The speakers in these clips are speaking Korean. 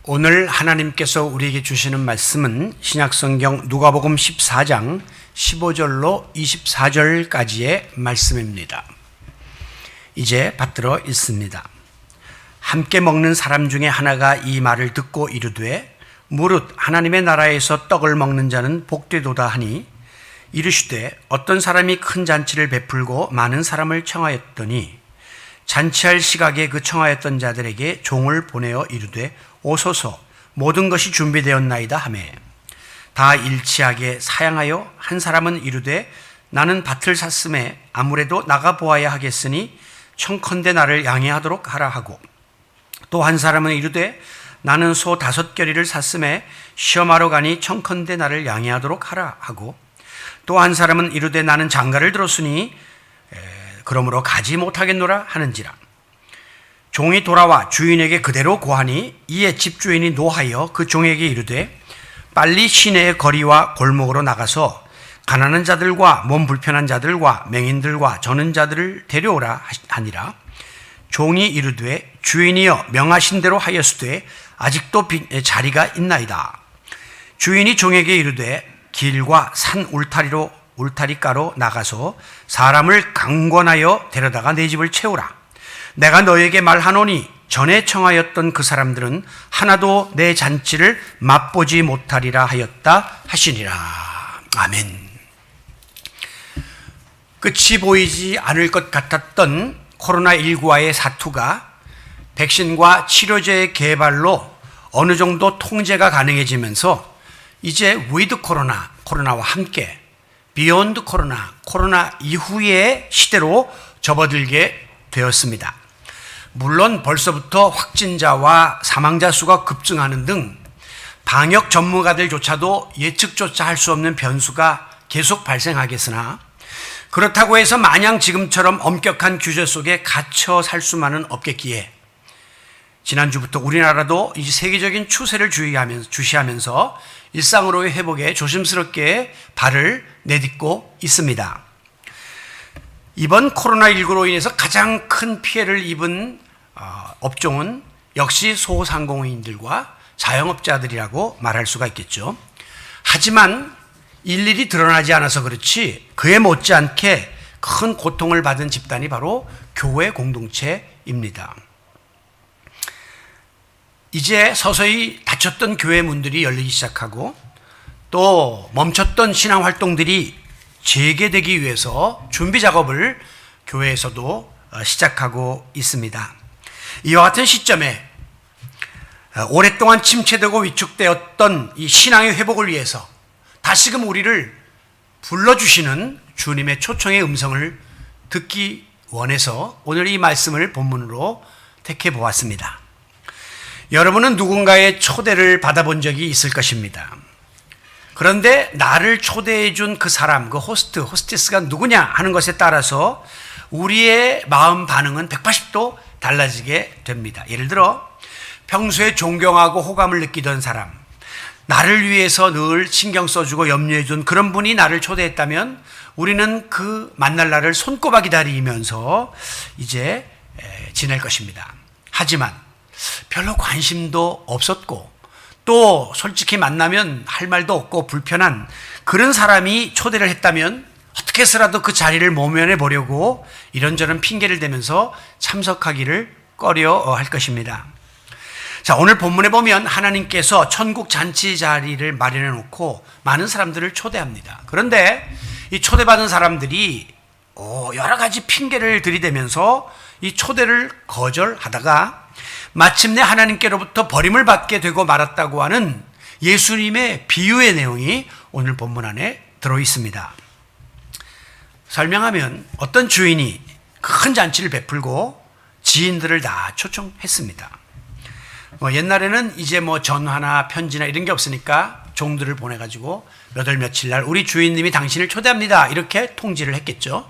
오늘 하나님께서 우리에게 주시는 말씀은 신약성경 누가복음 14장 15절로 24절까지의 말씀입니다. 이제 받들어 읽습니다. 함께 먹는 사람 중에 하나가 이 말을 듣고 이르되 무릇 하나님의 나라에서 떡을 먹는 자는 복되도다 하니 이르시되 어떤 사람이 큰 잔치를 베풀고 많은 사람을 청하였더니 잔치할 시각에 그 청하였던 자들에게 종을 보내어 이르되 오소서 모든 것이 준비되었나이다 하매 다 일치하게 사양하여 한 사람은 이르되 나는 밭을 샀음에 아무래도 나가보아야 하겠으니 청컨대 나를 양해하도록 하라 하고 또 한 사람은 이르되 나는 소 5겨리를 샀음에 시험하러 가니 청컨대 나를 양해하도록 하라 하고 또 한 사람은 이르되 나는 장가를 들었으니 그러므로 가지 못하겠노라 하는지라. 종이 돌아와 주인에게 그대로 고하니 이에 집주인이 노하여 그 종에게 이르되 빨리 시내의 거리와 골목으로 나가서 가난한 자들과 몸 불편한 자들과 맹인들과 저는 자들을 데려오라 하니라. 종이 이르되 주인이여 명하신 대로 하였으되 아직도 자리가 있나이다. 주인이 종에게 이르되 길과 산 울타리가로 나가서 사람을 강권하여 데려다가 내 집을 채우라. 내가 너에게 말하노니 전에 청하였던 그 사람들은 하나도 내 잔치를 맛보지 못하리라 하였다 하시니라. 아멘. 끝이 보이지 않을 것 같았던 코로나19와의 사투가 백신과 치료제의 개발로 어느 정도 통제가 가능해지면서 이제 위드 코로나와 함께 비욘드 코로나 이후의 시대로 접어들게 되었습니다. 물론 벌써부터 확진자와 사망자 수가 급증하는 등 방역 전문가들조차도 예측조차 할 수 없는 변수가 계속 발생하겠으나 그렇다고 해서 마냥 지금처럼 엄격한 규제 속에 갇혀 살 수만은 없겠기에 지난주부터 우리나라도 이 세계적인 추세를 주시하면서 일상으로의 회복에 조심스럽게 발을 내딛고 있습니다. 이번 코로나19로 인해서 가장 큰 피해를 입은 업종은 역시 소상공인들과 자영업자들이라고 말할 수가 있겠죠. 하지만 일일이 드러나지 않아서 그렇지 그에 못지않게 큰 고통을 받은 집단이 바로 교회 공동체입니다. 이제 서서히 닫혔던 교회 문들이 열리기 시작하고 또 멈췄던 신앙 활동들이 재개되기 위해서 준비 작업을 교회에서도 시작하고 있습니다. 이와 같은 시점에 오랫동안 침체되고 위축되었던 이 신앙의 회복을 위해서 다시금 우리를 불러주시는 주님의 초청의 음성을 듣기 원해서 오늘 이 말씀을 본문으로 택해 보았습니다. 여러분은 누군가의 초대를 받아본 적이 있을 것입니다. 그런데 나를 초대해 준 그 사람, 그 호스티스가 누구냐 하는 것에 따라서 우리의 마음 반응은 180도 달라지게 됩니다. 예를 들어 평소에 존경하고 호감을 느끼던 사람, 나를 위해서 늘 신경 써주고 염려해 준 그런 분이 나를 초대했다면 우리는 그 만날 날을 손꼽아 기다리면서 이제 지낼 것입니다. 하지만 별로 관심도 없었고 또 솔직히 만나면 할 말도 없고 불편한 그런 사람이 초대를 했다면 어떻게 해서라도 그 자리를 모면해 보려고 이런저런 핑계를 대면서 참석하기를 꺼려 할 것입니다. 자, 오늘 본문에 보면 하나님께서 천국 잔치 자리를 마련해 놓고 많은 사람들을 초대합니다. 그런데 이 초대받은 사람들이 여러 가지 핑계를 들이대면서 이 초대를 거절하다가 마침내 하나님께로부터 버림을 받게 되고 말았다고 하는 예수님의 비유의 내용이 오늘 본문 안에 들어있습니다. 설명하면 어떤 주인이 큰 잔치를 베풀고 지인들을 다 초청했습니다. 옛날에는 이제 전화나 편지나 이런 게 없으니까 종들을 보내가지고 몇 월 며칠 날 우리 주인님이 당신을 초대합니다 이렇게 통지를 했겠죠.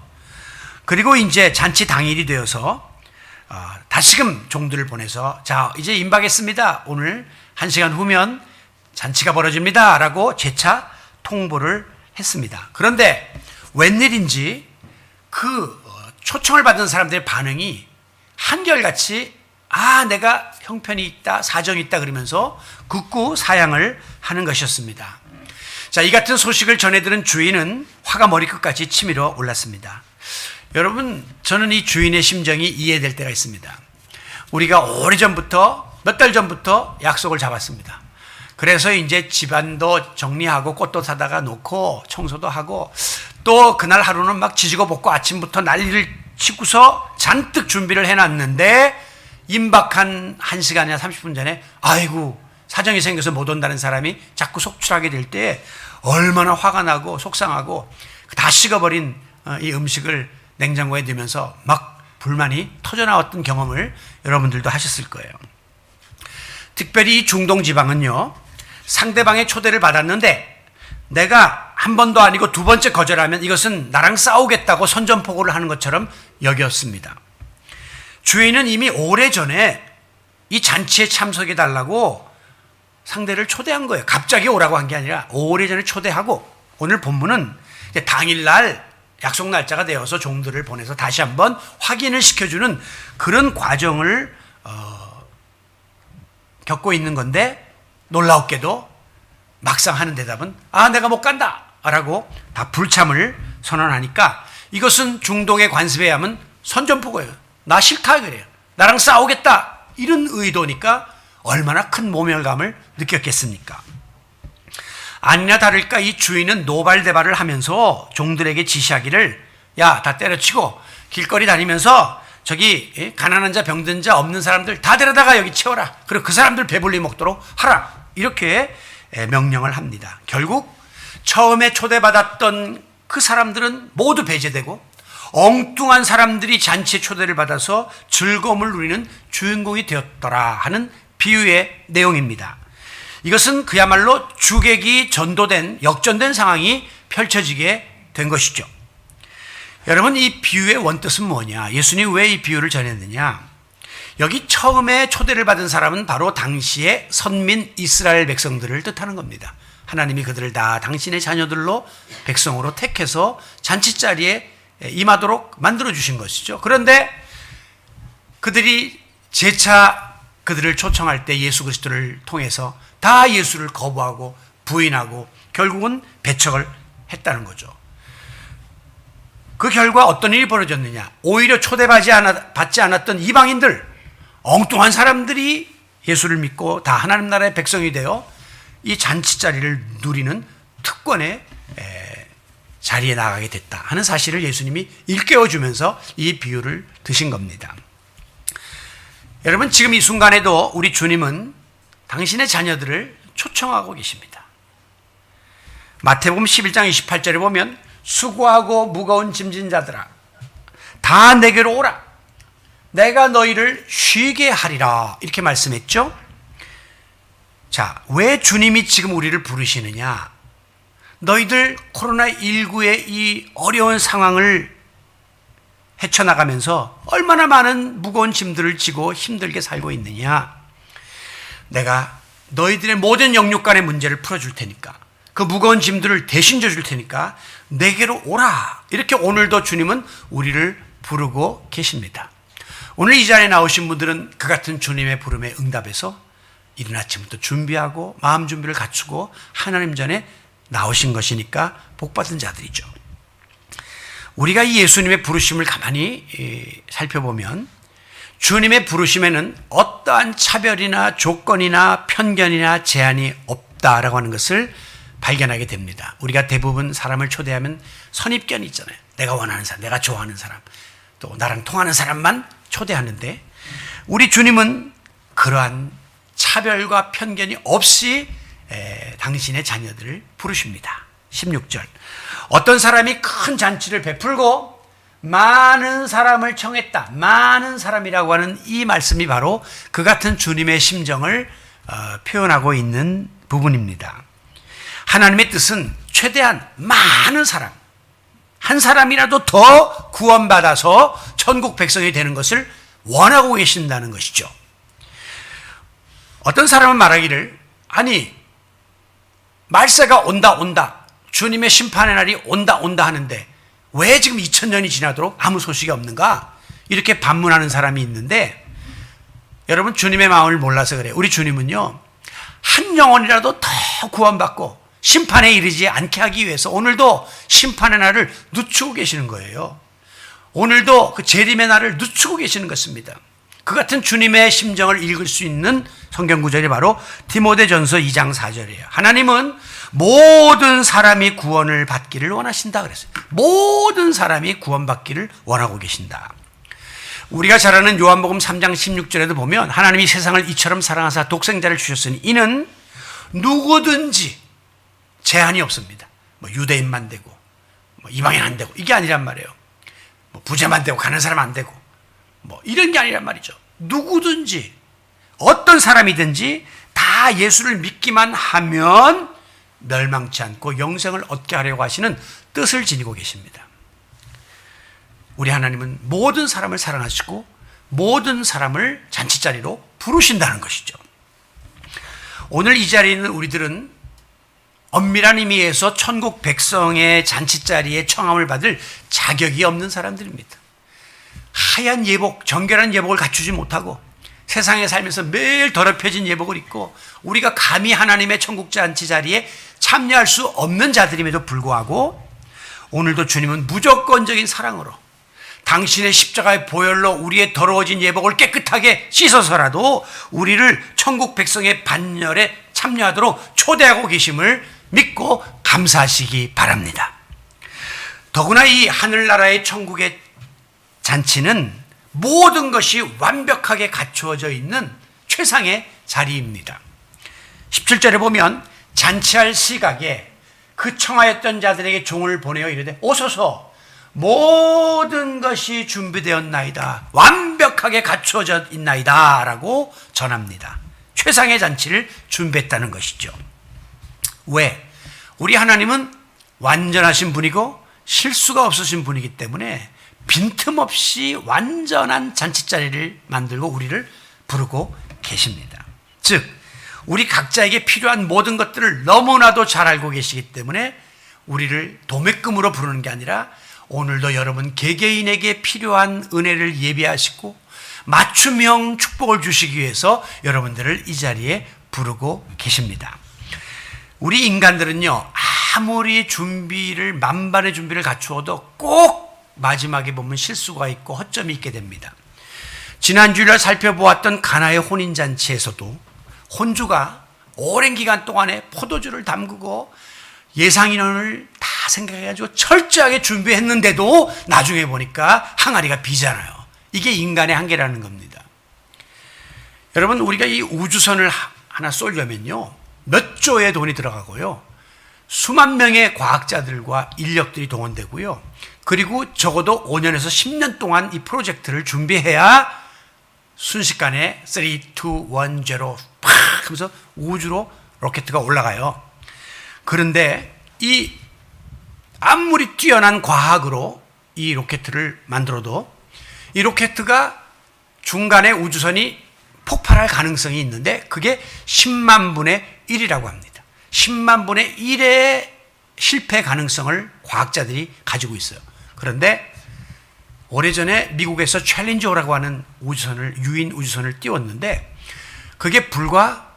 그리고 이제 잔치 당일이 되어서 다시금 종들을 보내서 자 이제 임박했습니다. 오늘 1시간 후면 잔치가 벌어집니다 라고 재차 통보를 했습니다. 그런데 웬일인지 그 초청을 받은 사람들의 반응이 한결같이 내가 형편이 있다, 사정이 있다 그러면서 굳고 사양을 하는 것이었습니다. 자, 이 같은 소식을 전해들은 주인은 화가 머리끝까지 치밀어 올랐습니다. 여러분, 저는 이 주인의 심정이 이해될 때가 있습니다. 우리가 오래전부터, 몇 달 전부터 약속을 잡았습니다. 그래서 이제 집안도 정리하고 꽃도 사다가 놓고 청소도 하고 또 그날 하루는 막 지지고 볶고 아침부터 난리를 치고서 잔뜩 준비를 해놨는데 임박한 1시간이나 30분 전에 아이고 사정이 생겨서 못 온다는 사람이 자꾸 속출하게 될 때 얼마나 화가 나고 속상하고 다 식어버린 이 음식을 냉장고에 넣으면서 막 불만이 터져나왔던 경험을 여러분들도 하셨을 거예요. 특별히 이 중동 지방은요, 상대방의 초대를 받았는데 내가 한 번도 아니고 두 번째 거절하면 이것은 나랑 싸우겠다고 선전포고를 하는 것처럼 여겼습니다. 주인은 이미 오래전에 이 잔치에 참석해 달라고 상대를 초대한 거예요. 갑자기 오라고 한 게 아니라 오래전에 초대하고 오늘 본문은 이제 당일날 약속 날짜가 되어서 종들을 보내서 다시 한번 확인을 시켜주는 그런 과정을 겪고 있는 건데 놀라웠게도 막상 하는 대답은 내가 못 간다 라고 다 불참을 선언하니까 이것은 중동의 관습에 의하면 선전포고예요. 나 싫다 그래요. 나랑 싸우겠다 이런 의도니까 얼마나 큰 모멸감을 느꼈겠습니까? 아니나 다를까 이 주인은 노발대발을 하면서 종들에게 지시하기를 야, 다 때려치고 길거리 다니면서 저기 가난한 자 병든 자 없는 사람들 다 데려다가 여기 채워라. 그리고 그 사람들 배불리 먹도록 하라. 이렇게 명령을 합니다. 결국 처음에 초대받았던 그 사람들은 모두 배제되고 엉뚱한 사람들이 잔치에 초대를 받아서 즐거움을 누리는 주인공이 되었더라 하는 비유의 내용입니다. 이것은 그야말로 주객이 전도된 역전된 상황이 펼쳐지게 된 것이죠. 여러분, 이 비유의 원뜻은 뭐냐? 예수님이 왜 이 비유를 전했느냐? 여기 처음에 초대를 받은 사람은 바로 당시의 선민 이스라엘 백성들을 뜻하는 겁니다. 하나님이 그들을 다 당신의 자녀들로 백성으로 택해서 잔치자리에 임하도록 만들어주신 것이죠. 그런데 그들이 재차 그들을 초청할 때 예수 그리스도를 통해서 다 예수를 거부하고 부인하고 결국은 배척을 했다는 거죠. 그 결과 어떤 일이 벌어졌느냐? 오히려 초대받지 않았던 이방인들, 엉뚱한 사람들이 예수를 믿고 다 하나님 나라의 백성이 되어 이 잔치자리를 누리는 특권의 자리에 나가게 됐다 하는 사실을 예수님이 일깨워주면서 이 비유를 드신 겁니다. 여러분, 지금 이 순간에도 우리 주님은 당신의 자녀들을 초청하고 계십니다. 마태복음 11장 28절에 보면 수고하고 무거운 짐진 자들아 다 내게로 오라 내가 너희를 쉬게 하리라 이렇게 말씀했죠. 자, 왜 주님이 지금 우리를 부르시느냐? 너희들 코로나19의 이 어려운 상황을 헤쳐나가면서 얼마나 많은 무거운 짐들을 지고 힘들게 살고 있느냐? 내가 너희들의 모든 영육간의 문제를 풀어줄 테니까 그 무거운 짐들을 대신 져줄 테니까 내게로 오라. 이렇게 오늘도 주님은 우리를 부르고 계십니다. 오늘 이 자리에 나오신 분들은 그 같은 주님의 부름에 응답해서 이른 아침부터 준비하고 마음 준비를 갖추고 하나님 전에 나오신 것이니까 복받은 자들이죠. 우리가 이 예수님의 부르심을 가만히 살펴보면 주님의 부르심에는 어떠한 차별이나 조건이나 편견이나 제한이 없다라고 하는 것을 발견하게 됩니다. 우리가 대부분 사람을 초대하면 선입견이 있잖아요. 내가 원하는 사람, 내가 좋아하는 사람, 또 나랑 통하는 사람만 초대하는데 우리 주님은 그러한 차별과 편견이 없이 당신의 자녀들을 부르십니다. 16절 어떤 사람이 큰 잔치를 베풀고 많은 사람을 청했다. 많은 사람이라고 하는 이 말씀이 바로 그 같은 주님의 심정을 표현하고 있는 부분입니다. 하나님의 뜻은 최대한 많은 사람, 한 사람이라도 더 구원받아서 천국 백성이 되는 것을 원하고 계신다는 것이죠. 어떤 사람은 말하기를 아니 말세가 온다 주님의 심판의 날이 온다 하는데 왜 지금 2000년이 지나도록 아무 소식이 없는가? 이렇게 반문하는 사람이 있는데 여러분, 주님의 마음을 몰라서 그래요. 우리 주님은요, 한 영혼이라도 더 구원받고 심판에 이르지 않게 하기 위해서 오늘도 심판의 날을 늦추고 계시는 거예요. 오늘도 그 재림의 날을 늦추고 계시는 것입니다. 그 같은 주님의 심정을 읽을 수 있는 성경 구절이 바로 디모데전서 2장 4절이에요. 하나님은 모든 사람이 구원을 받기를 원하신다 그랬어요. 모든 사람이 구원받기를 원하고 계신다. 우리가 잘 아는 요한복음 3장 16절에도 보면 하나님이 세상을 이처럼 사랑하사 독생자를 주셨으니 이는 누구든지 제한이 없습니다. 뭐 유대인만 되고 뭐 이방인 안 되고 이게 아니란 말이에요. 뭐 부자만 되고 가는 사람 안 되고 뭐 이런 게 아니란 말이죠. 누구든지 어떤 사람이든지 다 예수를 믿기만 하면 멸망치 않고 영생을 얻게 하려고 하시는 뜻을 지니고 계십니다. 우리 하나님은 모든 사람을 사랑하시고 모든 사람을 잔치자리로 부르신다는 것이죠. 오늘 이 자리에 있는 우리들은 엄밀한 의미에서 천국 백성의 잔치자리에 청함을 받을 자격이 없는 사람들입니다. 하얀 예복, 정결한 예복을 갖추지 못하고 세상에 살면서 매일 더럽혀진 예복을 입고 우리가 감히 하나님의 천국 잔치 자리에 참여할 수 없는 자들임에도 불구하고 오늘도 주님은 무조건적인 사랑으로 당신의 십자가의 보혈로 우리의 더러워진 예복을 깨끗하게 씻어서라도 우리를 천국 백성의 반열에 참여하도록 초대하고 계심을 믿고 감사하시기 바랍니다. 더구나 이 하늘나라의 천국의 잔치는 모든 것이 완벽하게 갖추어져 있는 최상의 자리입니다. 17절에 보면 잔치할 시각에 그 청하였던 자들에게 종을 보내어 이르되 오소서 모든 것이 준비되었나이다. 완벽하게 갖추어져 있나이다 라고 전합니다. 최상의 잔치를 준비했다는 것이죠. 왜? 우리 하나님은 완전하신 분이고 실수가 없으신 분이기 때문에 빈틈없이 완전한 잔치자리를 만들고 우리를 부르고 계십니다. 즉 우리 각자에게 필요한 모든 것들을 너무나도 잘 알고 계시기 때문에 우리를 도매금으로 부르는 게 아니라 오늘도 여러분 개개인에게 필요한 은혜를 예비하시고 맞춤형 축복을 주시기 위해서 여러분들을 이 자리에 부르고 계십니다. 우리 인간들은요, 아무리 만반의 준비를 갖추어도 꼭 마지막에 보면 실수가 있고 허점이 있게 됩니다. 지난 주일날 살펴보았던 가나의 혼인잔치에서도 혼주가 오랜 기간 동안에 포도주를 담그고 예상인원을 다 생각해가지고 철저하게 준비했는데도 나중에 보니까 항아리가 비잖아요. 이게 인간의 한계라는 겁니다. 여러분, 우리가 이 우주선을 하나 쏠려면요, 몇 조의 돈이 들어가고요, 수만 명의 과학자들과 인력들이 동원되고요, 그리고 적어도 5년에서 10년 동안 이 프로젝트를 준비해야 순식간에 3, 2, 1, 0 팍 하면서 우주로 로켓가 올라가요. 그런데 이 아무리 뛰어난 과학으로 이 로켓을 만들어도 이 로켓가 중간에 우주선이 폭발할 가능성이 있는데 그게 10만 분의 1이라고 합니다. 10만 분의 1의 실패 가능성을 과학자들이 가지고 있어요. 그런데 오래전에 미국에서 챌린저라고 하는 유인 우주선을 띄웠는데 그게 불과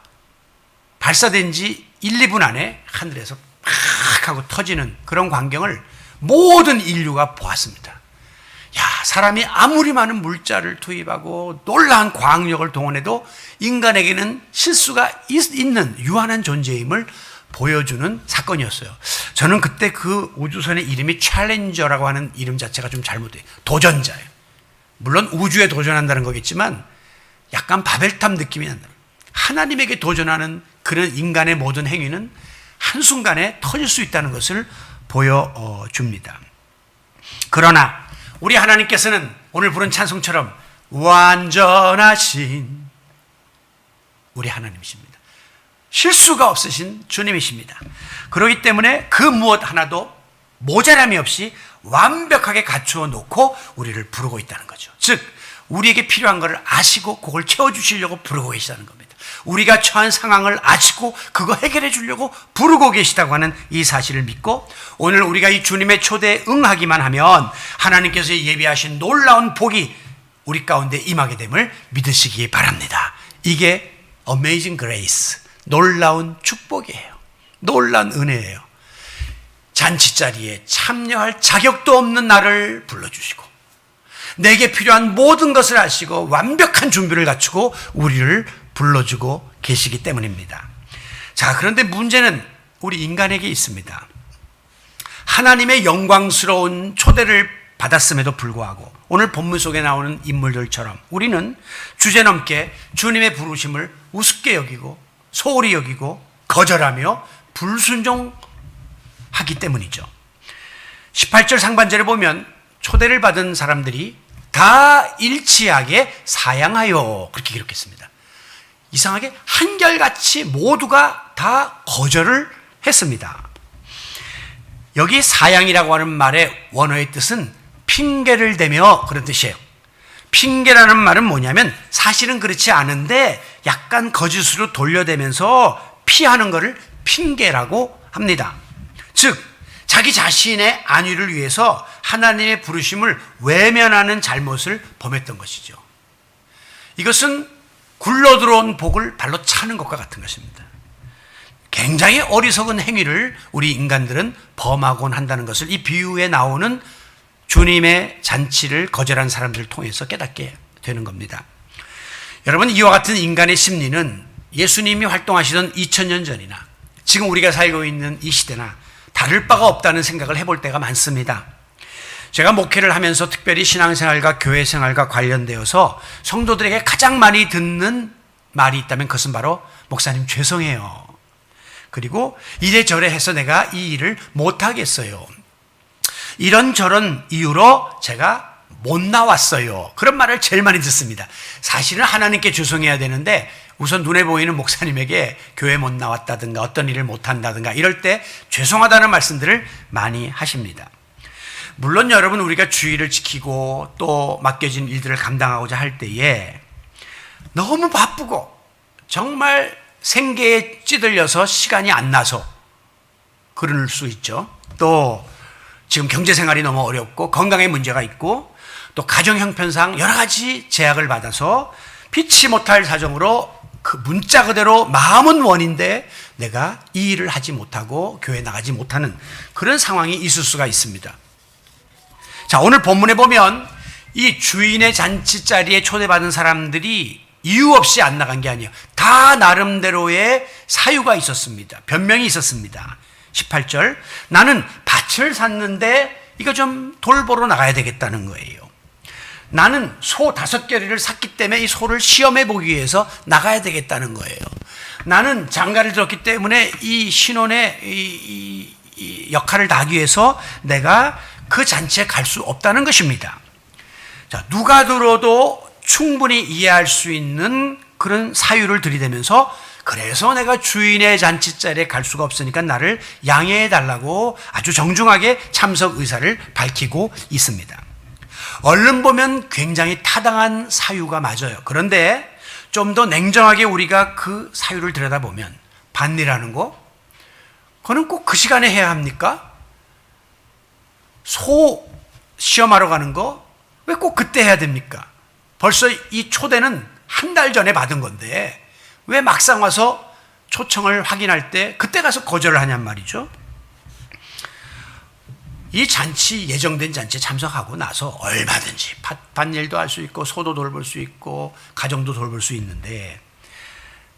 발사된 지 1, 2분 안에 하늘에서 팍 하고 터지는 그런 광경을 모든 인류가 보았습니다. 야, 사람이 아무리 많은 물자를 투입하고 놀라운 과학력을 동원해도 인간에게는 실수가 있는 유한한 존재임을 보여주는 사건이었어요. 저는 그때 그 우주선의 이름이 챌린저라고 하는 이름 자체가 좀 잘못돼요. 도전자예요. 물론 우주에 도전한다는 거겠지만 약간 바벨탑 느낌이 난다. 하나님에게 도전하는 그런 인간의 모든 행위는 한순간에 터질 수 있다는 것을 보여줍니다. 그러나 우리 하나님께서는 오늘 부른 찬송처럼 완전하신 우리 하나님이십니다. 실수가 없으신 주님이십니다. 그렇기 때문에 그 무엇 하나도 모자람이 없이 완벽하게 갖추어 놓고 우리를 부르고 있다는 거죠. 즉 우리에게 필요한 것을 아시고 그걸 채워주시려고 부르고 계시다는 겁니다. 우리가 처한 상황을 아시고 그거 해결해 주려고 부르고 계시다고 하는 이 사실을 믿고 오늘 우리가 이 주님의 초대에 응하기만 하면 하나님께서 예비하신 놀라운 복이 우리 가운데 임하게 됨을 믿으시기 바랍니다. 이게 Amazing Grace, 놀라운 축복이에요. 놀라운 은혜예요. 잔치자리에 참여할 자격도 없는 나를 불러주시고 내게 필요한 모든 것을 아시고 완벽한 준비를 갖추고 우리를 불러주고 계시기 때문입니다. 자, 그런데 문제는 우리 인간에게 있습니다. 하나님의 영광스러운 초대를 받았음에도 불구하고 오늘 본문 속에 나오는 인물들처럼 우리는 주제넘게 주님의 부르심을 우습게 여기고 소홀히 여기고 거절하며 불순종하기 때문이죠. 18절 상반절에 보면 초대를 받은 사람들이 다 일치하게 사양하여 그렇게 기록했습니다. 이상하게 한결같이 모두가 다 거절을 했습니다. 여기 사양이라고 하는 말의 원어의 뜻은 핑계를 대며 그런 뜻이에요. 핑계라는 말은 뭐냐면 사실은 그렇지 않은데 약간 거짓으로 돌려대면서 피하는 것을 핑계라고 합니다. 즉 자기 자신의 안위를 위해서 하나님의 부르심을 외면하는 잘못을 범했던 것이죠. 이것은 굴러들어온 복을 발로 차는 것과 같은 것입니다. 굉장히 어리석은 행위를 우리 인간들은 범하곤 한다는 것을 이 비유에 나오는 주님의 잔치를 거절한 사람들을 통해서 깨닫게 되는 겁니다. 여러분, 이와 같은 인간의 심리는 예수님이 활동하시던 2000년 전이나 지금 우리가 살고 있는 이 시대나 다를 바가 없다는 생각을 해볼 때가 많습니다. 제가 목회를 하면서 특별히 신앙생활과 교회생활과 관련되어서 성도들에게 가장 많이 듣는 말이 있다면 그것은 바로 목사님 죄송해요. 그리고 이래저래 해서 내가 이 일을 못하겠어요. 이런저런 이유로 제가 못 나왔어요. 그런 말을 제일 많이 듣습니다. 사실은 하나님께 죄송해야 되는데 우선 눈에 보이는 목사님에게 교회 못 나왔다든가 어떤 일을 못한다든가 이럴 때 죄송하다는 말씀들을 많이 하십니다. 물론 여러분, 우리가 주의를 지키고 또 맡겨진 일들을 감당하고자 할 때에 너무 바쁘고 정말 생계에 찌들려서 시간이 안 나서 그럴 수 있죠. 또 지금 경제생활이 너무 어렵고 건강에 문제가 있고 또 가정 형편상 여러 가지 제약을 받아서 피치 못할 사정으로 그 문자 그대로 마음은 원인데 내가 이 일을 하지 못하고 교회 나가지 못하는 그런 상황이 있을 수가 있습니다. 자, 오늘 본문에 보면 이 주인의 잔치자리에 초대받은 사람들이 이유 없이 안 나간 게 아니에요. 다 나름대로의 사유가 있었습니다. 변명이 있었습니다. 18절, 나는 밭을 샀는데 이거 좀 돌보러 나가야 되겠다는 거예요. 나는 소 5개를 샀기 때문에 이 소를 시험해 보기 위해서 나가야 되겠다는 거예요. 나는 장가를 들었기 때문에 이 신혼의 이 역할을 다하기 위해서 내가 그 잔치에 갈 수 없다는 것입니다. 자, 누가 들어도 충분히 이해할 수 있는 그런 사유를 들이대면서 그래서 내가 주인의 잔치자리에 갈 수가 없으니까 나를 양해해 달라고 아주 정중하게 참석 의사를 밝히고 있습니다. 얼른 보면 굉장히 타당한 사유가 맞아요. 그런데 좀 더 냉정하게 우리가 그 사유를 들여다보면 반일하는 거? 그거는 꼭 그 시간에 해야 합니까? 소 시험하러 가는 거? 왜 꼭 그때 해야 됩니까? 벌써 이 초대는 한 달 전에 받은 건데 왜 막상 와서 초청을 확인할 때 그때 가서 거절을 하냔 말이죠. 이 잔치, 예정된 잔치에 참석하고 나서 얼마든지 밭일도 할 수 있고 소도 돌볼 수 있고 가정도 돌볼 수 있는데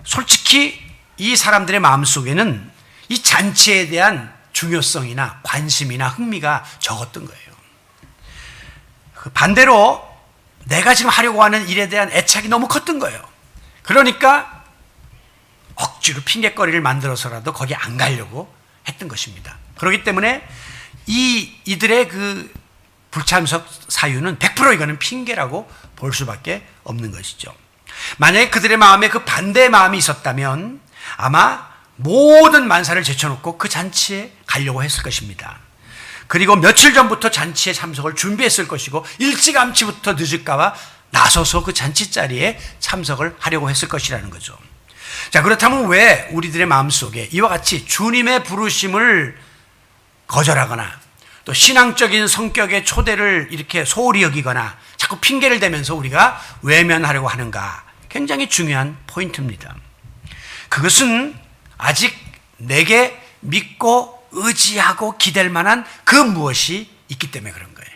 솔직히 이 사람들의 마음속에는 이 잔치에 대한 중요성이나 관심이나 흥미가 적었던 거예요. 반대로 내가 지금 하려고 하는 일에 대한 애착이 너무 컸던 거예요. 그러니까 억지로 핑계거리를 만들어서라도 거기 안 가려고 했던 것입니다. 그렇기 때문에 이들의 그 불참석 사유는 100% 이거는 핑계라고 볼 수밖에 없는 것이죠. 만약에 그들의 마음에 그 반대의 마음이 있었다면 아마 모든 만사를 제쳐놓고 그 잔치에 가려고 했을 것입니다. 그리고 며칠 전부터 잔치에 참석을 준비했을 것이고 일찌감치부터 늦을까봐 나서서 그 잔치 자리에 참석을 하려고 했을 것이라는 거죠. 자, 그렇다면 왜 우리들의 마음속에 이와 같이 주님의 부르심을 거절하거나 또 신앙적인 성격의 초대를 이렇게 소홀히 여기거나 자꾸 핑계를 대면서 우리가 외면하려고 하는가? 굉장히 중요한 포인트입니다. 그것은 아직 내게 믿고 의지하고 기댈 만한 그 무엇이 있기 때문에 그런 거예요.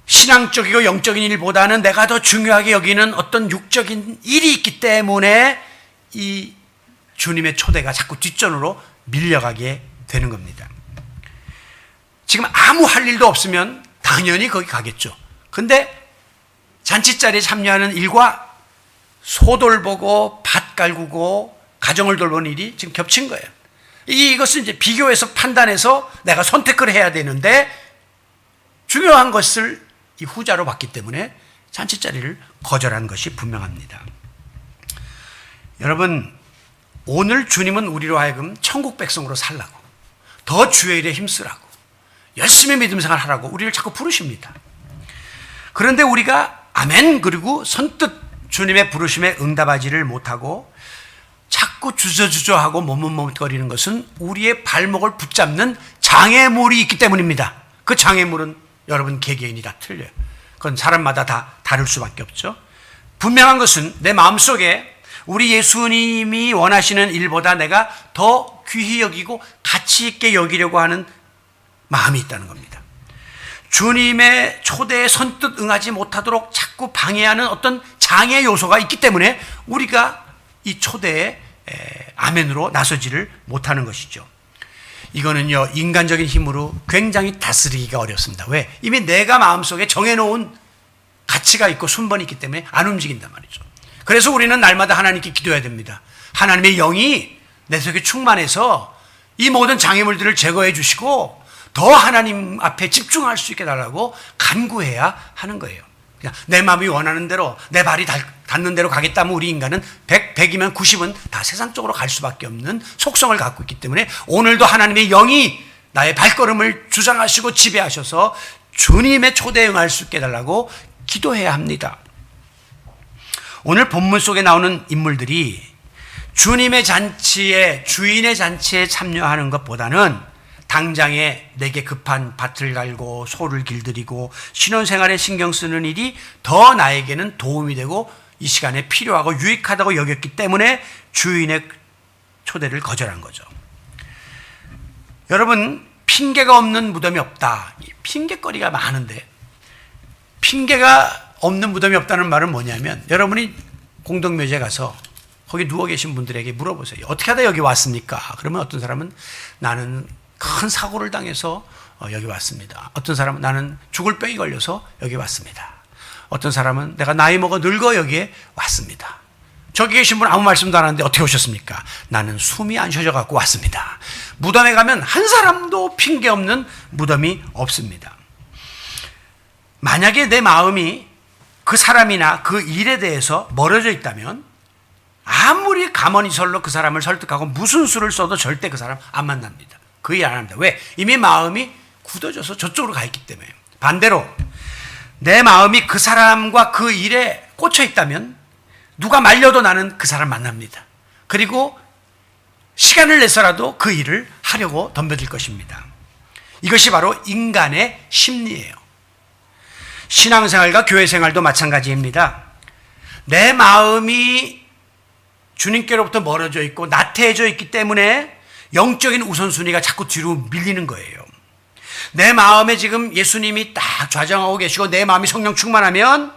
신앙적이고 영적인 일보다는 내가 더 중요하게 여기는 어떤 육적인 일이 있기 때문에 이 주님의 초대가 자꾸 뒷전으로 밀려가게 되는 겁니다. 지금 아무 할 일도 없으면 당연히 거기 가겠죠. 근데 잔치자리에 참여하는 일과 소돌 보고 밭 갈구고 가정을 돌보는 일이 지금 겹친 거예요. 이것은 이제 비교해서 판단해서 내가 선택을 해야 되는데 중요한 것을 이 후자로 봤기 때문에 잔치자리를 거절한 것이 분명합니다. 여러분, 오늘 주님은 우리로 하여금 천국 백성으로 살라고, 더 주의 일에 힘쓰라고, 열심히 믿음 생활 하라고 우리를 자꾸 부르십니다. 그런데 우리가 아멘 그리고 선뜻 주님의 부르심에 응답하지를 못하고 자꾸 주저주저하고 머뭇머뭇거리는 것은 우리의 발목을 붙잡는 장애물이 있기 때문입니다. 그 장애물은 여러분 개개인이 다 틀려요. 그건 사람마다 다 다를 수밖에 없죠. 분명한 것은 내 마음속에 우리 예수님이 원하시는 일보다 내가 더 귀히 여기고 가치 있게 여기려고 하는 마음이 있다는 겁니다. 주님의 초대에 선뜻 응하지 못하도록 자꾸 방해하는 어떤 장애 요소가 있기 때문에 우리가 이 초대에 아멘으로 나서지를 못하는 것이죠. 이거는요, 인간적인 힘으로 굉장히 다스리기가 어렵습니다. 왜? 이미 내가 마음속에 정해놓은 가치가 있고 순번이 있기 때문에 안 움직인단 말이죠. 그래서 우리는 날마다 하나님께 기도해야 됩니다. 하나님의 영이 내 속에 충만해서 이 모든 장애물들을 제거해 주시고 더 하나님 앞에 집중할 수 있게 달라고 간구해야 하는 거예요. 그냥 내 마음이 원하는 대로 내 발이 닿는 대로 가겠다면 우리 인간은 100이면 90은 다 세상 쪽으로 갈 수밖에 없는 속성을 갖고 있기 때문에 오늘도 하나님의 영이 나의 발걸음을 주장하시고 지배하셔서 주님의 초대에 응할 수 있게 달라고 기도해야 합니다. 오늘 본문 속에 나오는 인물들이 주님의 잔치에, 주인의 잔치에 참여하는 것보다는 당장에 내게 급한 밭을 갈고 소를 길들이고 신혼생활에 신경 쓰는 일이 더 나에게는 도움이 되고 이 시간에 필요하고 유익하다고 여겼기 때문에 주인의 초대를 거절한 거죠. 여러분, 핑계가 없는 무덤이 없다. 핑계거리가 많은데 핑계가 없는 무덤이 없다는 말은 뭐냐면 여러분이 공동묘지에 가서 거기 누워 계신 분들에게 물어보세요. 어떻게 하다 여기 왔습니까? 그러면 어떤 사람은 나는 큰 사고를 당해서 여기 왔습니다. 어떤 사람은 나는 죽을 병이 걸려서 여기 왔습니다. 어떤 사람은 내가 나이 먹어 늙어 여기에 왔습니다. 저기 계신 분 아무 말씀도 안 하는데 어떻게 오셨습니까? 나는 숨이 안 쉬어져 갖고 왔습니다. 무덤에 가면 한 사람도 핑계 없는 무덤이 없습니다. 만약에 내 마음이 그 사람이나 그 일에 대해서 멀어져 있다면 아무리 가머니설로 그 사람을 설득하고 무슨 수를 써도 절대 그 사람 안 만납니다. 그 일 안 합니다. 왜? 이미 마음이 굳어져서 저쪽으로 가 있기 때문에. 반대로 내 마음이 그 사람과 그 일에 꽂혀 있다면 누가 말려도 나는 그 사람 만납니다. 그리고 시간을 내서라도 그 일을 하려고 덤벼들 것입니다. 이것이 바로 인간의 심리예요. 신앙생활과 교회생활도 마찬가지입니다. 내 마음이 주님께로부터 멀어져 있고 나태해져 있기 때문에 영적인 우선순위가 자꾸 뒤로 밀리는 거예요. 내 마음에 지금 예수님이 딱 좌정하고 계시고 내 마음이 성령 충만하면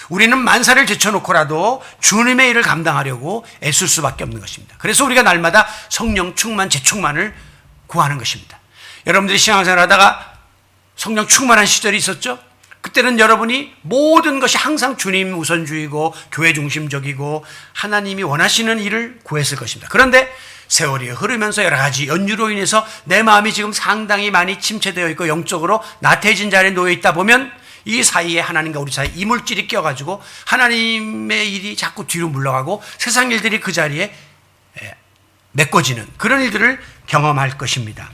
우리는 만사를 제쳐놓고라도 주님의 일을 감당하려고 애쓸 수밖에 없는 것입니다. 그래서 우리가 날마다 성령 충만, 재충만을 구하는 것입니다. 여러분들이 신앙생활 하다가 성령 충만한 시절이 있었죠? 그때는 여러분이 모든 것이 항상 주님 우선주의고 교회 중심적이고 하나님이 원하시는 일을 구했을 것입니다. 그런데 세월이 흐르면서 여러 가지 연유로 인해서 내 마음이 지금 상당히 많이 침체되어 있고 영적으로 나태해진 자리에 놓여 있다 보면 이 사이에 하나님과 우리 사이에 이물질이 껴가지고 하나님의 일이 자꾸 뒤로 물러가고 세상 일들이 그 자리에 메꿔지는 그런 일들을 경험할 것입니다.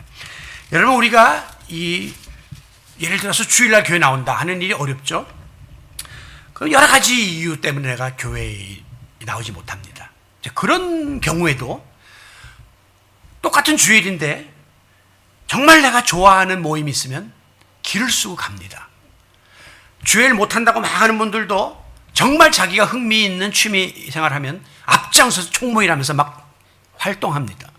여러분, 우리가 예를 들어서 주일날 교회 나온다 하는 일이 어렵죠. 그 여러 가지 이유 때문에 내가 교회에 나오지 못합니다. 그런 경우에도 똑같은 주일인데 정말 내가 좋아하는 모임이 있으면 길을 쓰고 갑니다. 주일 못한다고 막 하는 분들도 정말 자기가 흥미있는 취미 생활하면 앞장서서 총무일하면서 막 활동합니다.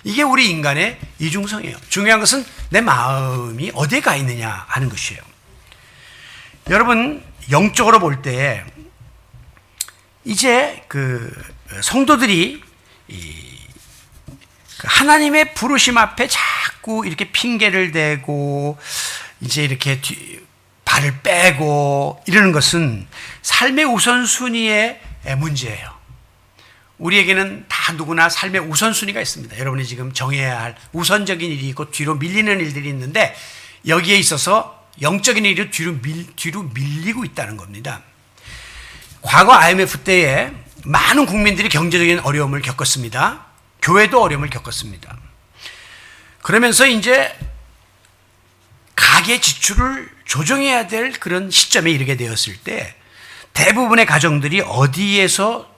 이게 우리 인간의 이중성이에요. 중요한 것은 내 마음이 어디에 가 있느냐 하는 것이에요. 여러분, 영적으로 볼 때 이제 그 성도들이 하나님의 부르심 앞에 자꾸 이렇게 핑계를 대고 이제 이렇게 발을 빼고 이러는 것은 삶의 우선순위의 문제예요. 우리에게는 다 누구나 삶의 우선순위가 있습니다. 여러분이 지금 정해야 할 우선적인 일이 있고 뒤로 밀리는 일들이 있는데 여기에 있어서 영적인 일이 뒤로 밀리고 있다는 겁니다. 과거 IMF 때에 많은 국민들이 경제적인 어려움을 겪었습니다. 교회도 어려움을 겪었습니다. 그러면서 이제 가계 지출을 조정해야 될 그런 시점에 이르게 되었을 때 대부분의 가정들이 어디에서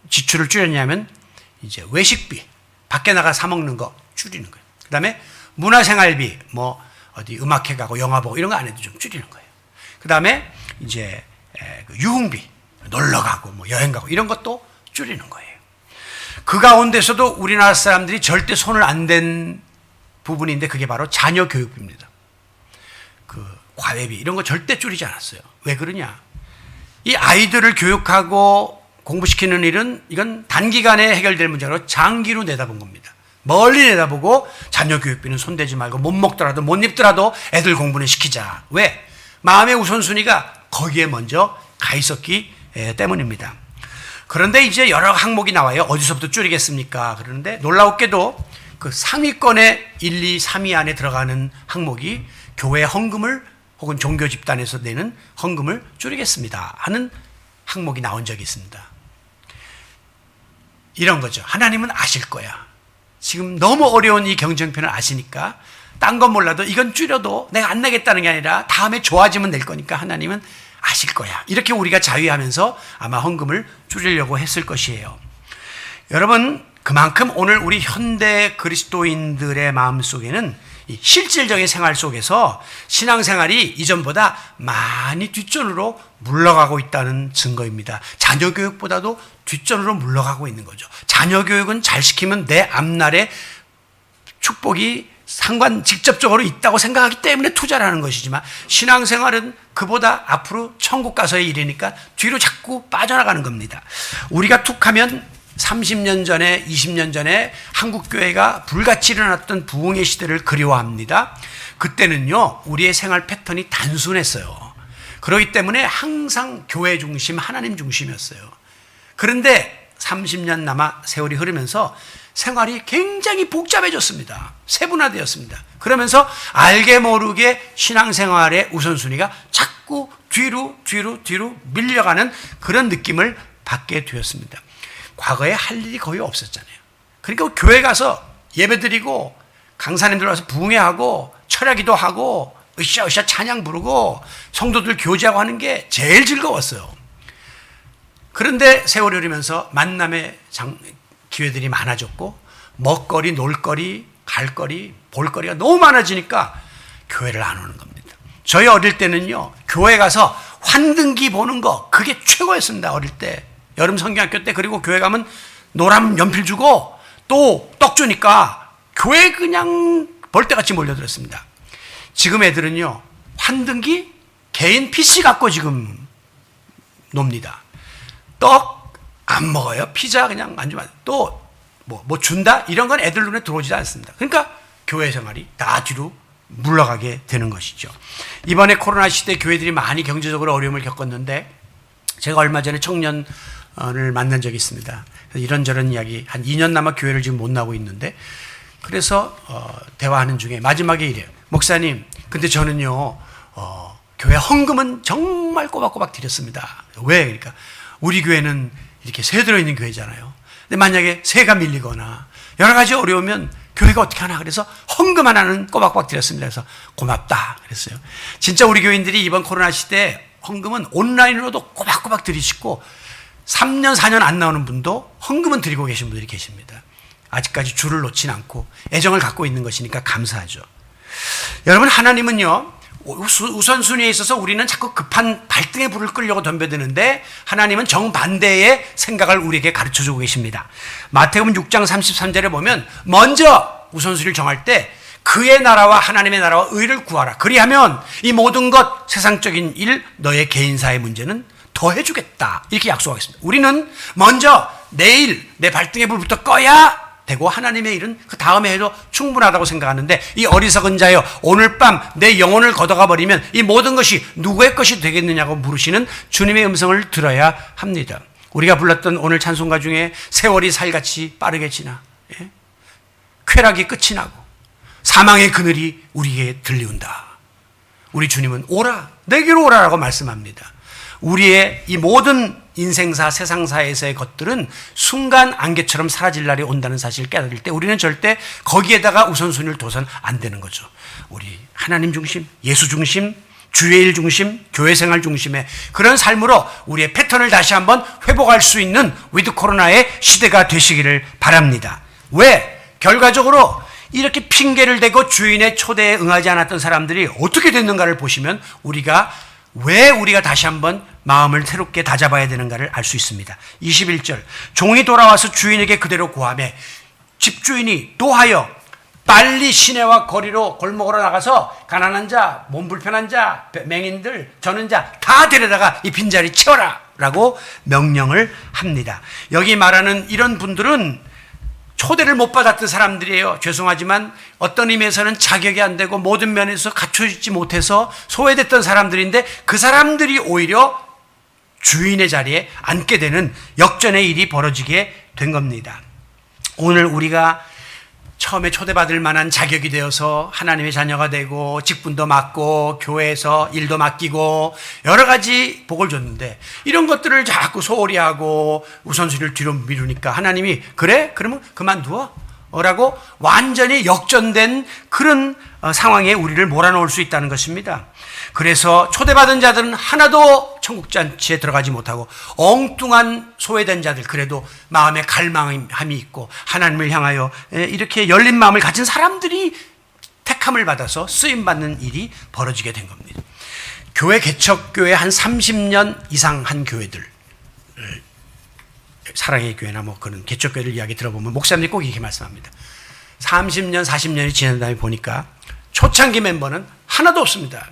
지출을 줄였냐면 이제 외식비, 밖에 나가 사 먹는 거 줄이는 거예요. 그 다음에 문화생활비, 뭐 어디 음악회 가고 영화 보고 이런 거 안 해도 좀 줄이는 거예요. 그 다음에 이제 유흥비, 놀러 가고 뭐 여행 가고 이런 것도 줄이는 거예요. 그 가운데서도 우리나라 사람들이 절대 손을 안 댄 부분인데 그게 바로 자녀 교육비입니다. 그 과외비 이런 거 절대 줄이지 않았어요. 왜 그러냐? 이 아이들을 교육하고 공부시키는 일은 이건 단기간에 해결될 문제로 장기로 내다본 겁니다. 멀리 내다보고 자녀 교육비는 손대지 말고 못 먹더라도 못 입더라도 애들 공부는 시키자. 왜? 마음의 우선순위가 거기에 먼저 가 있었기 때문입니다. 그런데 이제 여러 항목이 나와요. 어디서부터 줄이겠습니까? 그런데 놀라웠게도 그 상위권의 1, 2, 3위 안에 들어가는 항목이 교회 헌금을 혹은 종교 집단에서 내는 헌금을 줄이겠습니다 하는 항목이 나온 적이 있습니다. 이런 거죠. 하나님은 아실 거야. 지금 너무 어려운 이 경쟁편을 아시니까 딴 건 몰라도 이건 줄여도 내가 안 내겠다는 게 아니라 다음에 좋아지면 낼 거니까 하나님은 아실 거야. 이렇게 우리가 자위하면서 아마 헌금을 줄이려고 했을 것이에요. 여러분, 그만큼 오늘 우리 현대 그리스도인들의 마음속에는 이 실질적인 생활 속에서 신앙생활이 이전보다 많이 뒷전으로 물러가고 있다는 증거입니다. 자녀 교육보다도 뒷전으로 물러가고 있는 거죠. 자녀 교육은 잘 시키면 내 앞날에 축복이 직접적으로 있다고 생각하기 때문에 투자를 하는 것이지만 신앙생활은 그보다 앞으로 천국 가서의 일이니까 뒤로 자꾸 빠져나가는 겁니다. 우리가 툭하면 30년 전에 20년 전에 한국교회가 불같이 일어났던 부흥의 시대를 그리워합니다. 그때는요 우리의 생활 패턴이 단순했어요. 그렇기 때문에 항상 교회 중심 하나님 중심이었어요. 그런데 30년 남아 세월이 흐르면서 생활이 굉장히 복잡해졌습니다. 세분화되었습니다. 그러면서 알게 모르게 신앙생활의 우선순위가 자꾸 뒤로 밀려가는 그런 느낌을 받게 되었습니다. 과거에 할 일이 거의 없었잖아요. 그러니까 교회 가서 예배드리고 강사님들 와서 부흥회하고 철야기도 하고 으쌰으쌰 찬양 부르고 성도들 교제하고 하는 게 제일 즐거웠어요. 그런데 세월이 흐르면서 만남의 기회들이 많아졌고 먹거리, 놀거리, 갈거리, 볼거리가 너무 많아지니까 교회를 안 오는 겁니다. 저희 어릴 때는요 교회 가서 환등기 보는 거 그게 최고였습니다. 어릴 때 여름 성경학교 때. 그리고 교회 가면 노란 연필 주고 또 떡 주니까 교회 그냥 벌떼같이 몰려들었습니다. 지금 애들은요 환등기 개인 PC 갖고 지금 놉니다. 떡 안 먹어요. 피자 그냥 안 주면 또 뭐 준다 이런 건 애들 눈에 들어오지도 않습니다. 그러니까 교회 생활이 다 뒤로 물러가게 되는 것이죠. 이번에 코로나 시대 교회들이 많이 경제적으로 어려움을 겪었는데 제가 얼마 전에 청년을 만난 적이 있습니다. 이런저런 이야기 한 2년 남아 교회를 지금 못 나오고 있는데 그래서 대화하는 중에 마지막에 이래요. 목사님 근데 저는요 교회 헌금은 정말 꼬박꼬박 드렸습니다. 왜? 그러니까 우리 교회는 이렇게 세 들어있는 교회잖아요. 근데 만약에 세가 밀리거나 여러 가지 어려우면 교회가 어떻게 하나 그래서 헌금 하나는 꼬박꼬박 드렸습니다. 그래서 고맙다 그랬어요. 진짜 우리 교인들이 이번 코로나 시대에 헌금은 온라인으로도 꼬박꼬박 드리시고 3년 4년 안 나오는 분도 헌금은 드리고 계신 분들이 계십니다. 아직까지 줄을 놓진 않고 애정을 갖고 있는 것이니까 감사하죠. 여러분 하나님은요 우선순위에 있어서 우리는 자꾸 급한 발등에 불을 끌려고 덤벼드는데 하나님은 정반대의 생각을 우리에게 가르쳐주고 계십니다. 마태복음 6장 33절에 보면 먼저 우선순위를 정할 때 그의 나라와 하나님의 나라와 의를 구하라. 그리하면 이 모든 것 세상적인 일 너의 개인사의 문제는 더해주겠다. 이렇게 약속하겠습니다. 우리는 먼저 내일 내 발등에 불부터 꺼야 되고 하나님의 일은 그 다음에 해도 충분하다고 생각하는데 이 어리석은 자여 오늘 밤 내 영혼을 걷어가 버리면 이 모든 것이 누구의 것이 되겠느냐고 물으시는 주님의 음성을 들어야 합니다. 우리가 불렀던 오늘 찬송가 중에 세월이 살같이 빠르게 지나 쾌락이 끝이 나고 사망의 그늘이 우리에게 들리운다. 우리 주님은 오라 내게로 오라라고 말씀합니다. 우리의 이 모든 인생사, 세상사에서의 것들은 순간 안개처럼 사라질 날이 온다는 사실을 깨달을 때 우리는 절대 거기에다가 우선순위를 둬선 안 되는 거죠. 우리 하나님 중심, 예수 중심, 주의 일 중심, 교회 생활 중심의 그런 삶으로 우리의 패턴을 다시 한번 회복할 수 있는 위드 코로나의 시대가 되시기를 바랍니다. 왜? 결과적으로 이렇게 핑계를 대고 주인의 초대에 응하지 않았던 사람들이 어떻게 됐는가를 보시면 왜 우리가 다시 한번 마음을 새롭게 다잡아야 되는가를 알 수 있습니다. 21절 종이 돌아와서 주인에게 그대로 고하매 집주인이 또하여 빨리 시내와 거리로 골목으로 나가서 가난한 자, 몸 불편한 자, 맹인들, 저는 자 다 데려다가 이 빈자리 채워라 라고 명령을 합니다. 여기 말하는 이런 분들은 초대를 못 받았던 사람들이에요. 죄송하지만 어떤 의미에서는 자격이 안 되고 모든 면에서 갖춰지지 못해서 소외됐던 사람들인데 그 사람들이 오히려 주인의 자리에 앉게 되는 역전의 일이 벌어지게 된 겁니다. 오늘 우리가 처음에 초대받을 만한 자격이 되어서 하나님의 자녀가 되고 직분도 맡고 교회에서 일도 맡기고 여러 가지 복을 줬는데 이런 것들을 자꾸 소홀히 하고 우선순위를 뒤로 미루니까 하나님이 그래? 그러면 그만두어? 라고 완전히 역전된 그런 상황에 우리를 몰아넣을 수 있다는 것입니다. 그래서 초대받은 자들은 하나도 천국잔치에 들어가지 못하고 엉뚱한 소외된 자들 그래도 마음에 갈망함이 있고 하나님을 향하여 이렇게 열린 마음을 가진 사람들이 택함을 받아서 쓰임받는 일이 벌어지게 된 겁니다. 교회 개척교회 한 30년 이상 한 교회들 사랑의 교회나 뭐 그런 개척교회를 이야기 들어보면 목사님들이 꼭 이렇게 말씀합니다. 30년 40년이 지난 다음에 보니까 초창기 멤버는 하나도 없습니다.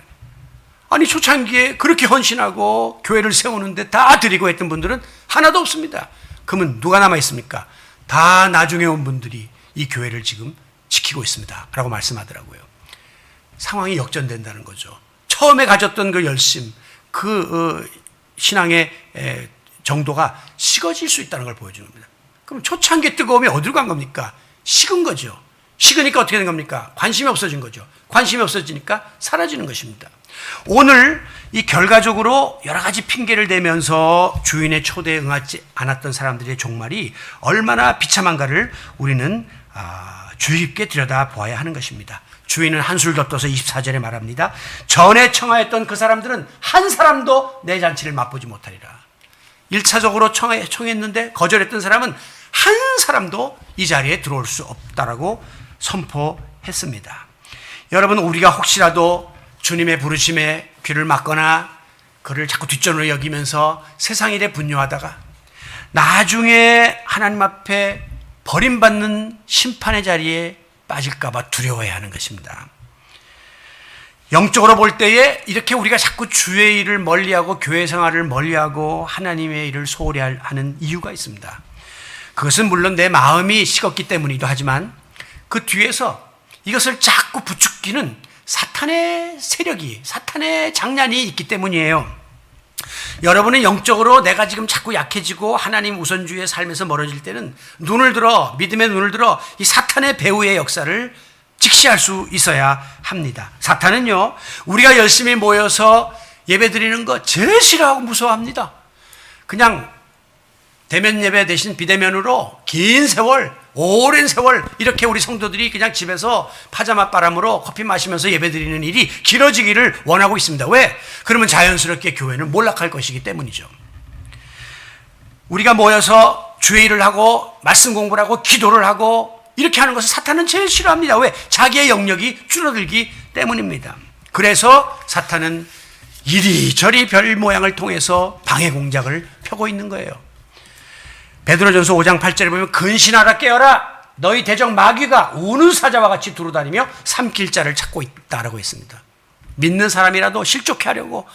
아니 초창기에 그렇게 헌신하고 교회를 세우는데 다 드리고 했던 분들은 하나도 없습니다. 그러면 누가 남아있습니까? 다 나중에 온 분들이 이 교회를 지금 지키고 있습니다 라고 말씀하더라고요. 상황이 역전된다는 거죠. 처음에 가졌던 그 열심, 그 신앙의 정도가 식어질 수 있다는 걸 보여주는 겁니다. 그럼 초창기 뜨거움이 어디로 간 겁니까? 식은 거죠. 식으니까 어떻게 된 겁니까? 관심이 없어진 거죠. 관심이 없어지니까 사라지는 것입니다. 오늘 이 결과적으로 여러 가지 핑계를 대면서 주인의 초대에 응하지 않았던 사람들의 종말이 얼마나 비참한가를 우리는 주의 깊게 들여다보아야 하는 것입니다. 주인은 한술 덮어서 24절에 말합니다. 전에 청하였던 그 사람들은 한 사람도 내 잔치를 맛보지 못하리라. 1차적으로 청했는데 거절했던 사람은 한 사람도 이 자리에 들어올 수 없다라고 선포했습니다. 여러분 우리가 혹시라도 주님의 부르심에 귀를 막거나 그를 자꾸 뒷전으로 여기면서 세상 일에 분노하다가 나중에 하나님 앞에 버림받는 심판의 자리에 빠질까 봐 두려워해야 하는 것입니다. 영적으로 볼 때에 이렇게 우리가 자꾸 주의 일을 멀리하고 교회 생활을 멀리하고 하나님의 일을 소홀히 하는 이유가 있습니다. 그것은 물론 내 마음이 식었기 때문이기도 하지만 그 뒤에서 이것을 자꾸 부추기는 사탄의 세력이, 사탄의 장난이 있기 때문이에요. 여러분은 영적으로 내가 지금 자꾸 약해지고 하나님 우선주의의 삶에서 멀어질 때는 믿음의 눈을 들어 이 사탄의 배후의 역사를 직시할 수 있어야 합니다. 사탄은요, 우리가 열심히 모여서 예배 드리는 거 제일 싫어하고 무서워합니다. 그냥 대면 예배 대신 비대면으로 긴 세월, 오랜 세월 이렇게 우리 성도들이 그냥 집에서 파자마 바람으로 커피 마시면서 예배 드리는 일이 길어지기를 원하고 있습니다. 왜? 그러면 자연스럽게 교회는 몰락할 것이기 때문이죠. 우리가 모여서 주의 일을 하고 말씀 공부를 하고 기도를 하고 이렇게 하는 것을 사탄은 제일 싫어합니다. 왜? 자기의 영역이 줄어들기 때문입니다. 그래서 사탄은 이리저리 별 모양을 통해서 방해 공작을 펴고 있는 거예요. 베드로전서 5장 8절에 보면 근신하라 깨어라 너희 대적 마귀가 우는 사자와 같이 두루다니며 삼킬 자를 찾고 있다라고 했습니다. 믿는 사람이라도 실족해 하려고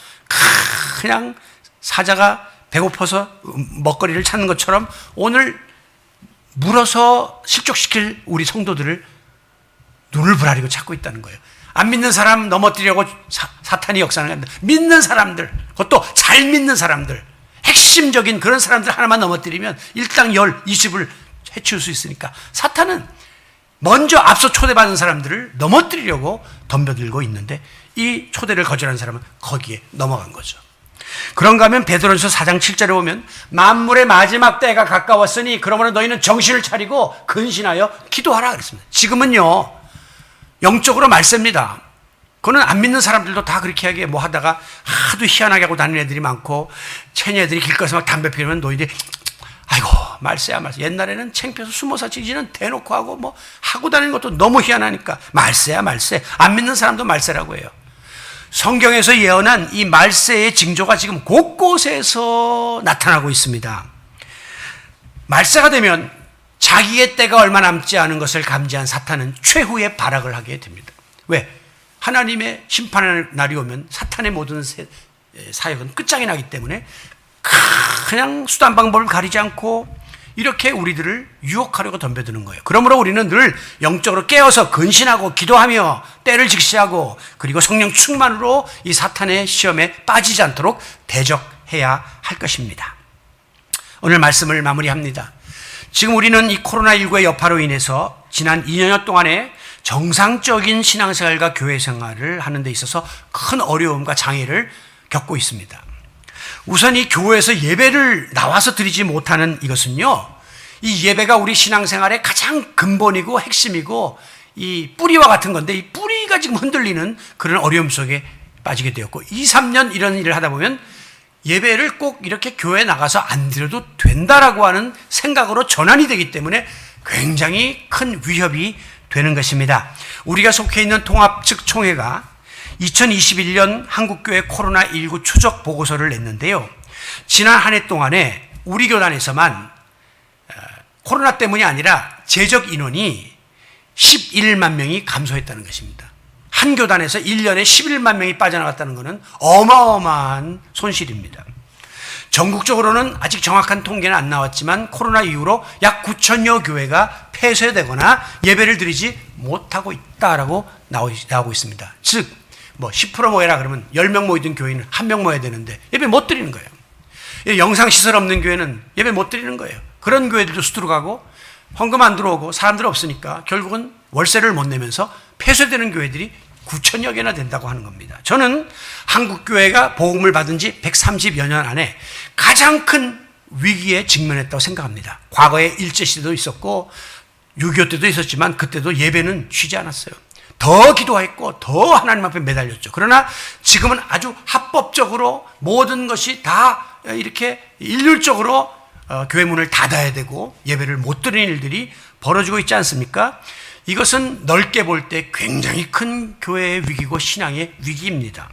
그냥 사자가 배고파서 먹거리를 찾는 것처럼 오늘 물어서 실족시킬 우리 성도들을 눈을 부라리고 찾고 있다는 거예요. 안 믿는 사람 넘어뜨리려고 사탄이 역사를 합니다. 믿는 사람들, 그것도 잘 믿는 사람들, 핵심적인 그런 사람들 하나만 넘어뜨리면 일당 10, 20을 해치울 수 있으니까 사탄은 먼저 앞서 초대받은 사람들을 넘어뜨리려고 덤벼들고 있는데 이 초대를 거절한 사람은 거기에 넘어간 거죠. 그런가 하면 베드로전서 4장 7절에 보면 만물의 마지막 때가 가까웠으니 그러므로 너희는 정신을 차리고 근신하여 기도하라 그랬습니다. 지금은요 영적으로 말세입니다. 그거는 안 믿는 사람들도 다 그렇게 하게 뭐 하다가 하도 희한하게 하고 다니는 애들이 많고 체녀애들이 길가에서 막 담배 피우면 너희들이 아이고 말세야 말세. 옛날에는 창피해서 숨어서 지지는 대놓고 하고 뭐 하고 다니는 것도 너무 희한하니까 말세야 말세. 안 믿는 사람도 말세라고 해요. 성경에서 예언한 이 말세의 징조가 지금 곳곳에서 나타나고 있습니다. 말세가 되면 자기의 때가 얼마 남지 않은 것을 감지한 사탄은 최후의 발악을 하게 됩니다. 왜? 하나님의 심판의 날이 오면 사탄의 모든 사역은 끝장이 나기 때문에 그냥 수단 방법을 가리지 않고 이렇게 우리들을 유혹하려고 덤벼드는 거예요. 그러므로 우리는 늘 영적으로 깨어서 근신하고 기도하며 때를 직시하고 그리고 성령 충만으로 이 사탄의 시험에 빠지지 않도록 대적해야 할 것입니다. 오늘 말씀을 마무리합니다. 지금 우리는 이 코로나19의 여파로 인해서 지난 2년여 동안에 정상적인 신앙생활과 교회 생활을 하는 데 있어서 큰 어려움과 장애를 겪고 있습니다. 우선 이 교회에서 예배를 나와서 드리지 못하는 이것은요, 이 예배가 우리 신앙생활의 가장 근본이고 핵심이고 이 뿌리와 같은 건데 이 뿌리가 지금 흔들리는 그런 어려움 속에 빠지게 되었고 2, 3년 이런 일을 하다 보면 예배를 꼭 이렇게 교회에 나가서 안 드려도 된다라고 하는 생각으로 전환이 되기 때문에 굉장히 큰 위협이 되는 것입니다. 우리가 속해 있는 통합측 총회가 2021년 한국교회 코로나19 추적 보고서를 냈는데요. 지난 한 해 동안에 우리 교단에서만 코로나 때문이 아니라 재적 인원이 11만 명이 감소했다는 것입니다. 한 교단에서 1년에 11만 명이 빠져나갔다는 것은 어마어마한 손실입니다. 전국적으로는 아직 정확한 통계는 안 나왔지만 코로나 이후로 약 9천여 교회가 폐쇄되거나 예배를 드리지 못하고 있다라고 나오고 있습니다. 즉, 뭐 10% 모여라 그러면 10명 모이던 교회는 1명 모여야 되는데 예배 못 드리는 거예요. 영상시설 없는 교회는 예배 못 드리는 거예요. 그런 교회들도 수두룩 가고 헌금 안 들어오고 사람들 없으니까 결국은 월세를 못 내면서 폐쇄되는 교회들이 9천여 개나 된다고 하는 겁니다. 저는 한국교회가 복음을 받은 지 130여 년 안에 가장 큰 위기에 직면했다고 생각합니다. 과거에 일제시대도 있었고 6.25 때도 있었지만 그때도 예배는 쉬지 않았어요. 더 기도했고 더 하나님 앞에 매달렸죠. 그러나 지금은 아주 합법적으로 모든 것이 다 이렇게 일률적으로 교회 문을 닫아야 되고 예배를 못 드리는 일들이 벌어지고 있지 않습니까? 이것은 넓게 볼 때 굉장히 큰 교회의 위기고 신앙의 위기입니다.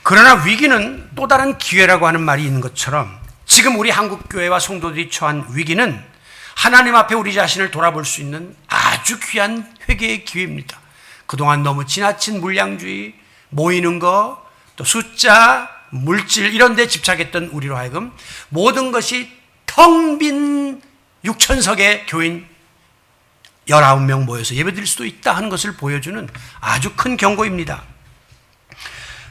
그러나 위기는 또 다른 기회라고 하는 말이 있는 것처럼 지금 우리 한국교회와 성도들이 처한 위기는 하나님 앞에 우리 자신을 돌아볼 수 있는 아주 귀한 회개의 기회입니다. 그동안 너무 지나친 물량주의, 모이는 거, 또 숫자, 물질 이런 데 집착했던 우리로 하여금 모든 것이 텅 빈 6천석의 교인 19명 모여서 예배드릴 수도 있다 하는 것을 보여주는 아주 큰 경고입니다.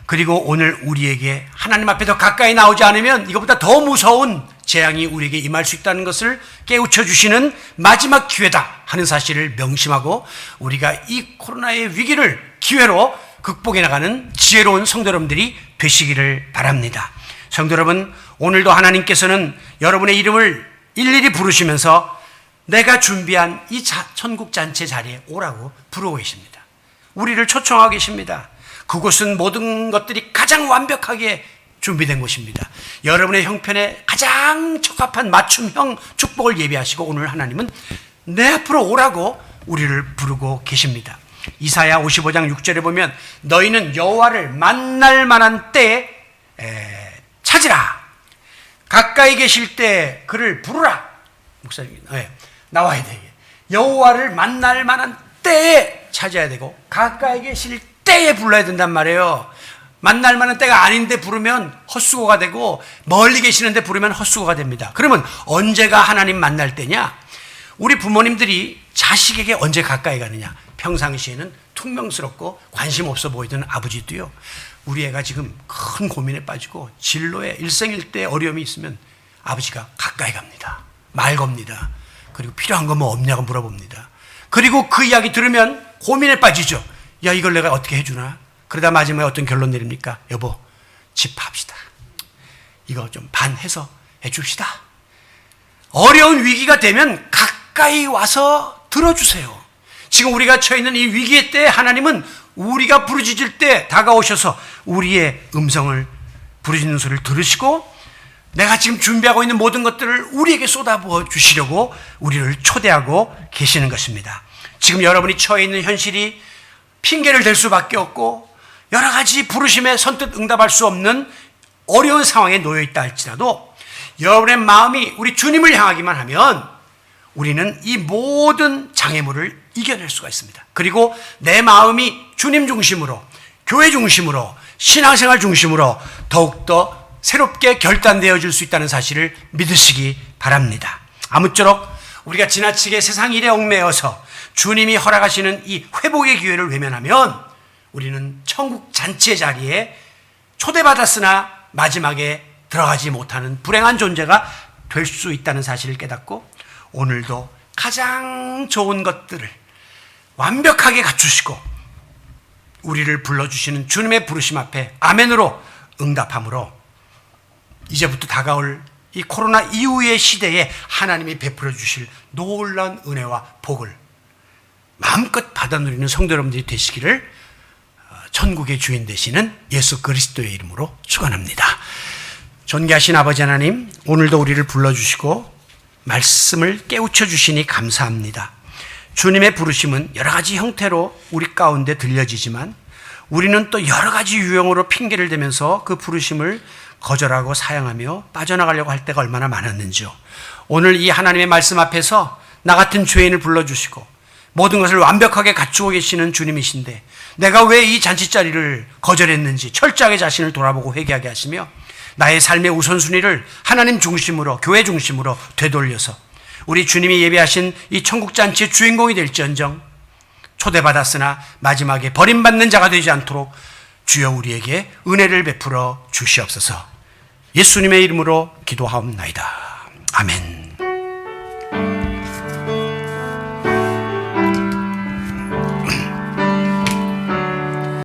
그리고 오늘 우리에게 하나님 앞에 더 가까이 나오지 않으면 이것보다 더 무서운 재앙이 우리에게 임할 수 있다는 것을 깨우쳐 주시는 마지막 기회다 하는 사실을 명심하고 우리가 이 코로나의 위기를 기회로 극복해 나가는 지혜로운 성도 여러분들이 되시기를 바랍니다. 성도 여러분, 오늘도 하나님께서는 여러분의 이름을 일일이 부르시면서 내가 준비한 이 천국 잔치 자리에 오라고 부르고 계십니다. 우리를 초청하고 계십니다. 그곳은 모든 것들이 가장 완벽하게 준비된 곳입니다. 여러분의 형편에 가장 적합한 맞춤형 축복을 예비하시고 오늘 하나님은 내 앞으로 오라고 우리를 부르고 계십니다. 이사야 55장 6절에 보면 너희는 여호와를 만날 만한 때에 찾으라. 가까이 계실 때 그를 부르라. 목사님 나와야 돼. 여호와를 만날 만한 때에 찾아야 되고 가까이 계실 때에 불러야 된단 말이에요. 만날 만한 때가 아닌데 부르면 헛수고가 되고 멀리 계시는데 부르면 헛수고가 됩니다. 그러면 언제가 하나님 만날 때냐? 우리 부모님들이 자식에게 언제 가까이 가느냐? 평상시에는 퉁명스럽고 관심 없어 보이던 아버지도요, 우리 애가 지금 큰 고민에 빠지고 진로에 일생일대 어려움이 있으면 아버지가 가까이 갑니다. 말 겁니다. 그리고 필요한 거 뭐 없냐고 물어봅니다. 그리고 그 이야기 들으면 고민에 빠지죠. 야, 이걸 내가 어떻게 해주나? 그러다 마지막에 어떤 결론 내립니까? 여보, 집 팝시다. 이거 좀 반해서 해줍시다. 어려운 위기가 되면 가까이 와서 들어주세요. 지금 우리가 처해 있는 이 위기의 때에 하나님은 우리가 부르짖을 때 다가오셔서 우리의 음성을 부르짖는 소리를 들으시고 내가 지금 준비하고 있는 모든 것들을 우리에게 쏟아부어 주시려고 우리를 초대하고 계시는 것입니다. 지금 여러분이 처해 있는 현실이 핑계를 댈 수밖에 없고 여러 가지 부르심에 선뜻 응답할 수 없는 어려운 상황에 놓여 있다 할지라도 여러분의 마음이 우리 주님을 향하기만 하면 우리는 이 모든 장애물을 이겨낼 수가 있습니다. 그리고 내 마음이 주님 중심으로, 교회 중심으로, 신앙생활 중심으로 더욱더 새롭게 결단되어질 수 있다는 사실을 믿으시기 바랍니다. 아무쪼록 우리가 지나치게 세상 일에 얽매여서 주님이 허락하시는 이 회복의 기회를 외면하면 우리는 천국 잔치의 자리에 초대받았으나 마지막에 들어가지 못하는 불행한 존재가 될 수 있다는 사실을 깨닫고 오늘도 가장 좋은 것들을 완벽하게 갖추시고 우리를 불러주시는 주님의 부르심 앞에 아멘으로 응답함으로 이제부터 다가올 이 코로나 이후의 시대에 하나님이 베풀어 주실 놀라운 은혜와 복을 마음껏 받아 누리는 성도 여러분들이 되시기를 천국의 주인 되시는 예수 그리스도의 이름으로 축원합니다. 존귀하신 아버지 하나님, 오늘도 우리를 불러주시고 말씀을 깨우쳐 주시니 감사합니다. 주님의 부르심은 여러 가지 형태로 우리 가운데 들려지지만 우리는 또 여러 가지 유형으로 핑계를 대면서 그 부르심을 거절하고 사양하며 빠져나가려고 할 때가 얼마나 많았는지요. 오늘 이 하나님의 말씀 앞에서 나 같은 죄인을 불러주시고 모든 것을 완벽하게 갖추고 계시는 주님이신데 내가 왜 이 잔치자리를 거절했는지 철저하게 자신을 돌아보고 회개하게 하시며 나의 삶의 우선순위를 하나님 중심으로, 교회 중심으로 되돌려서 우리 주님이 예배하신 이 천국잔치의 주인공이 될지언정 초대받았으나 마지막에 버림받는 자가 되지 않도록 주여 우리에게 은혜를 베풀어 주시옵소서. 예수님의 이름으로 기도하옵나이다. 아멘.